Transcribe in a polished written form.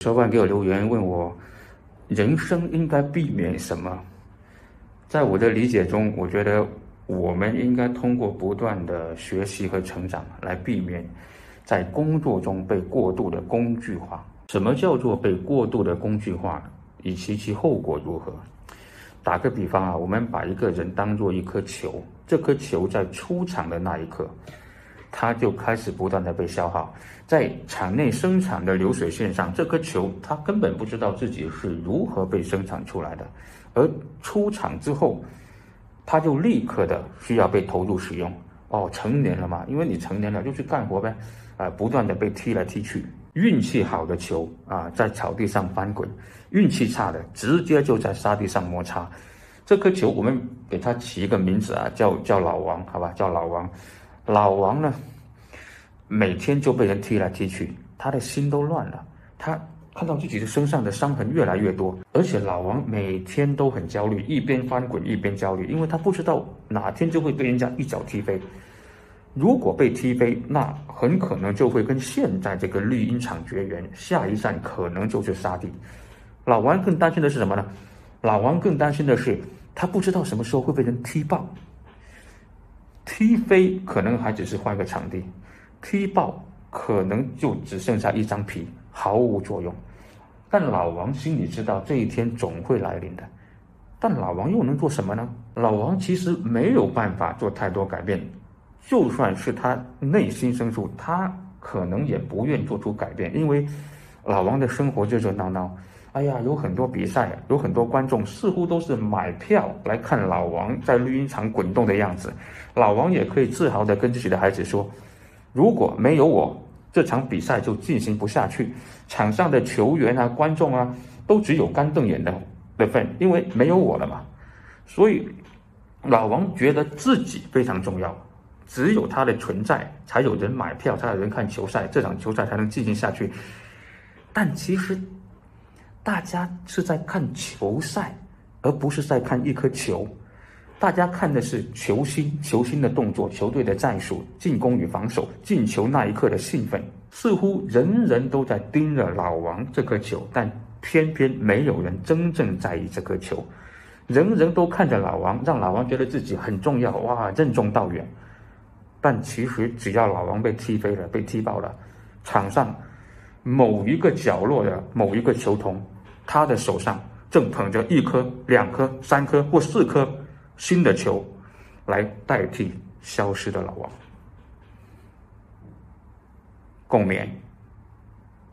小伙伴给我留言问我，人生应该避免什么？在我的理解中，我觉得我们应该通过不断的学习和成长，来避免在工作中被过度的工具化。什么叫做被过度的工具化？以及其后果如何？打个比方啊，我们把一个人当作一颗球，这颗球在出厂的那一刻，它就开始不断的被消耗，在厂内生产的流水线上，这颗球它根本不知道自己是如何被生产出来的，而出厂之后，它就立刻的需要被投入使用。成年了嘛，因为你成年了就去干活呗，不断的被踢来踢去。运气好的球在草地上翻滚，运气差的直接就在沙地上摩擦。这颗球我们给它起一个名字叫老王，好吧，叫老王。老王呢，每天就被人踢来踢去，他的心都乱了。他看到自己的身上的伤痕越来越多，而且老王每天都很焦虑，一边翻滚一边焦虑，因为他不知道哪天就会被人家一脚踢飞。如果被踢飞，那很可能就会跟现在这个绿茵场绝缘，下一站可能就是沙地。老王更担心的是什么呢？老王更担心的是，他不知道什么时候会被人踢爆。踢飞可能还只是换个场地，踢爆可能就只剩下一张皮，毫无作用。但老王心里知道这一天总会来临的，但老王又能做什么呢？老王其实没有办法做太多改变，就算是他内心深处，他可能也不愿做出改变，因为老王的生活热热闹闹。有很多比赛，有很多观众似乎都是买票来看老王在绿茵场滚动的样子。老王也可以自豪地跟自己的孩子说，如果没有我，这场比赛就进行不下去，场上的球员观众都只有干瞪眼的份，因为没有我了嘛。所以老王觉得自己非常重要，只有他的存在才有人买票，才有人看球赛，这场球赛才能进行下去。但其实大家是在看球赛，而不是在看一颗球。大家看的是球星的动作，球队的战术，进攻与防守，进球那一刻的兴奋。似乎人人都在盯着老王这颗球，但偏偏没有人真正在意这颗球。人人都看着老王，让老王觉得自己很重要，任重道远。但其实只要老王被踢飞了，被踢爆了，场上某一个角落的某一个球童，他的手上正捧着1颗、2颗、3颗或4颗新的球，来代替消失的老王。共勉。